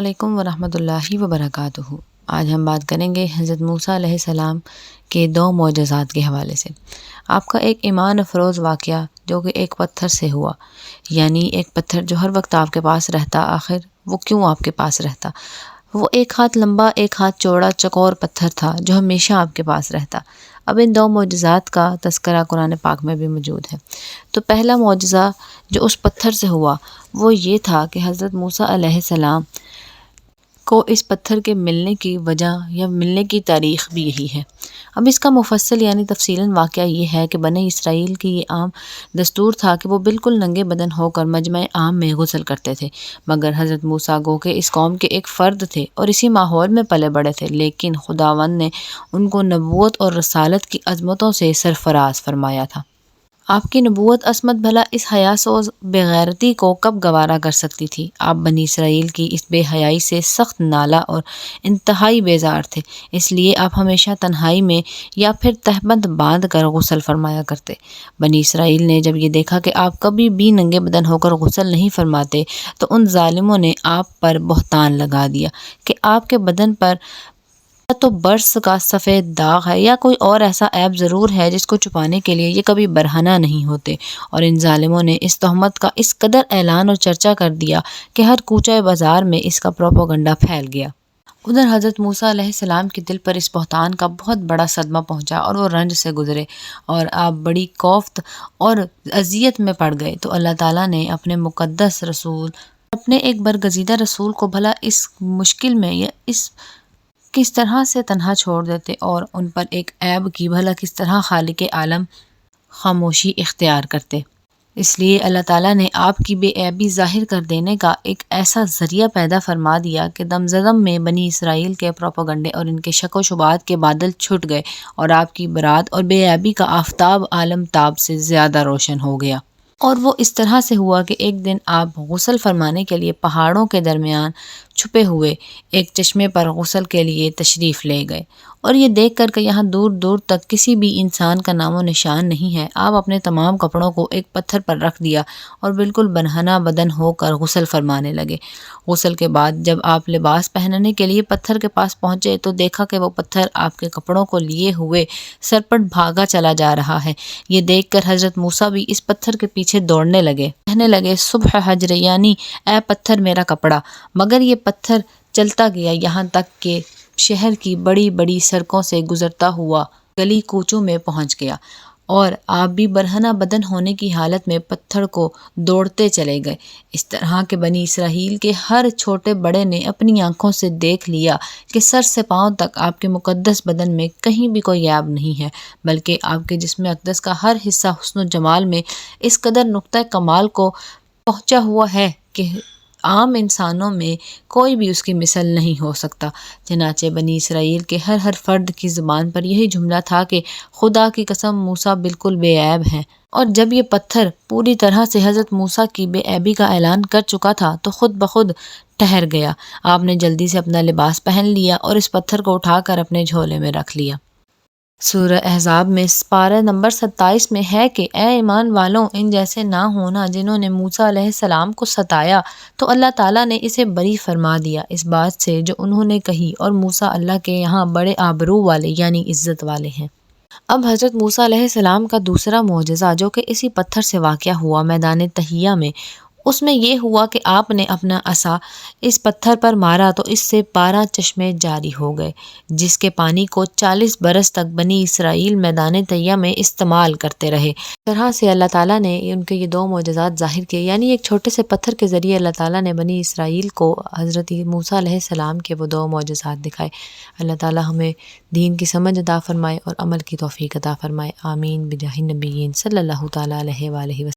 علیکم ورحمۃ اللہ وبرکاتہ۔ آج ہم بات کریں گے حضرت موسیٰ علیہ السلام کے 2 معجزات کے حوالے سے۔ آپ کا ایک ایمان افروز واقعہ جو کہ ایک پتھر سے ہوا، یعنی ایک پتھر جو ہر وقت آپ کے پاس رہتا، آخر وہ کیوں آپ کے پاس رہتا؟ وہ 1 ہاتھ لمبا 1 ہاتھ چوڑا چکور پتھر تھا جو ہمیشہ آپ کے پاس رہتا۔ اب ان 2 معجزات کا تذکرہ قرآن پاک میں بھی موجود ہے۔ تو پہلا معجزہ جو اس پتھر سے ہوا وہ یہ تھا کہ حضرت موسیٰ علیہ السلام کو اس پتھر کے ملنے کی وجہ یا ملنے کی تاریخ بھی یہی ہے۔ اب اس کا مفصل یعنی تفصیلاً واقعہ یہ ہے کہ بنی اسرائیل کی یہ عام دستور تھا کہ وہ بالکل ننگے بدن ہو کر مجمع عام میں غسل کرتے تھے، مگر حضرت موسیٰ گو کہ اس قوم کے ایک فرد تھے اور اسی ماحول میں پلے بڑے تھے، لیکن خداوند نے ان کو نبوت اور رسالت کی عظمتوں سے سرفراز فرمایا تھا۔ آپ کی نبوت عصمت بھلا اس حیا سوز بے غیرتی کو کب گوارا کر سکتی تھی؟ آپ بنی اسرائیل کی اس بے حیائی سے سخت نالہ اور انتہائی بیزار تھے، اس لیے آپ ہمیشہ تنہائی میں یا پھر تہبند باندھ کر غسل فرمایا کرتے۔ بنی اسرائیل نے جب یہ دیکھا کہ آپ کبھی بھی ننگے بدن ہو کر غسل نہیں فرماتے تو ان ظالموں نے آپ پر بہتان لگا دیا کہ آپ کے بدن پر یا تو برس کا سفید داغ ہے یا کوئی اور ایسا عیب ضرور ہے جس کو چھپانے کے لیے یہ کبھی برہنہ نہیں ہوتے، اور ان ظالموں نے اس تہمت کا اس قدر اعلان اور چرچا کر دیا کہ ہر کوچہ بازار میں اس کا پروپیگنڈا پھیل گیا۔ ادھر حضرت موسیٰ علیہ السلام کے دل پر اس بہتان کا بہت بڑا صدمہ پہنچا اور وہ رنج سے گزرے اور آپ بڑی کوفت اور اذیت میں پڑ گئے۔ تو اللہ تعالیٰ نے اپنے مقدس رسول، اپنے ایک برگزیدہ رسول کو بھلا اس مشکل میں یا کس طرح سے تنہا چھوڑ دیتے اور ان پر ایک عیب کی بھلا کس طرح خالق عالم خاموشی اختیار کرتے۔ اس لیے اللہ تعالیٰ نے آپ کی بے عیبی ظاہر کر دینے کا ایک ایسا ذریعہ پیدا فرما دیا کہ دم زدم میں بنی اسرائیل کے پروپیگنڈے اور ان کے شک و شبہات کے بادل چھٹ گئے اور آپ کی برات اور بے عیبی کا آفتاب عالم تاب سے زیادہ روشن ہو گیا۔ اور وہ اس طرح سے ہوا کہ ایک دن آپ غسل فرمانے کے لیے پہاڑوں کے درمیان چھپے ہوئے ایک چشمے پر غسل کے لیے تشریف لے گئے، اور یہ دیکھ کر کہ یہاں دور دور تک کسی بھی انسان کا نام و نشان نہیں ہے، آپ اپنے تمام کپڑوں کو ایک پتھر پر رکھ دیا اور بالکل برہنہ بدن ہو کر غسل فرمانے لگے۔ غسل کے بعد جب آپ لباس پہننے کے لیے پتھر کے پاس پہنچے تو دیکھا کہ وہ پتھر آپ کے کپڑوں کو لیے ہوئے سرپٹ بھاگا چلا جا رہا ہے۔ یہ دیکھ کر حضرت موسیٰ بھی اس پتھر کے پیچھے دوڑنے لگے، کہنے لگے صبح حجر، یعنی اے پتھر میرا کپڑا، مگر یہ پتھر چلتا گیا یہاں تک کہ شہر کی بڑی بڑی سڑکوں سے گزرتا ہوا گلی کوچوں میں پہنچ گیا، اور آپ بھی برہنہ بدن ہونے کی حالت میں پتھر کو دوڑتے چلے گئے۔ اس طرح کہ بنی اسرائیل کے ہر چھوٹے بڑے نے اپنی آنکھوں سے دیکھ لیا کہ سر سے پاؤں تک آپ کے مقدس بدن میں کہیں بھی کوئی عیب نہیں ہے، بلکہ آپ کے جسم اقدس کا ہر حصہ حسن و جمال میں اس قدر نقطہ کمال کو پہنچا ہوا ہے کہ عام انسانوں میں کوئی بھی اس کی مثل نہیں ہو سکتا۔ چنانچہ بنی اسرائیل کے ہر فرد کی زبان پر یہی جملہ تھا کہ خدا کی قسم موسیٰ بالکل بے عیب ہیں۔ اور جب یہ پتھر پوری طرح سے حضرت موسیٰ کی بے عیبی کا اعلان کر چکا تھا تو خود بخود ٹھہر گیا۔ آپ نے جلدی سے اپنا لباس پہن لیا اور اس پتھر کو اٹھا کر اپنے جھولے میں رکھ لیا۔ سورہ احزاب میں پارہ نمبر 27 میں ہے کہ اے ایمان والوں، ان جیسے نہ ہونا جنہوں نے موسیٰ علیہ السلام کو ستایا تو اللہ تعالیٰ نے اسے بری فرما دیا اس بات سے جو انہوں نے کہی، اور موسیٰ اللہ کے یہاں بڑے آبرو والے یعنی عزت والے ہیں۔ اب حضرت موسیٰ علیہ السلام کا دوسرا معجزہ جو کہ اسی پتھر سے واقع ہوا میدان تحیہ میں، اس میں یہ ہوا کہ آپ نے اپنا عصا اس پتھر پر مارا تو اس سے 12 چشمے جاری ہو گئے، جس کے پانی کو 40 برس تک بنی اسرائیل میدان تحیہ میں استعمال کرتے رہے۔ اس طرح سے اللہ تعالیٰ نے ان کے یہ 2 معجزات ظاہر کیے، یعنی ایک چھوٹے سے پتھر کے ذریعے اللہ تعالیٰ نے بنی اسرائیل کو حضرت موسیٰ علیہ السلام کے وہ 2 معجزات دکھائے۔ اللہ تعالیٰ ہمیں دین کی سمجھ عطا فرمائے اور عمل کی توفیق عطا فرمائے، آمین بجاہ النبیین صلی اللہ تعالیٰ علیہ وآلہ وسلم۔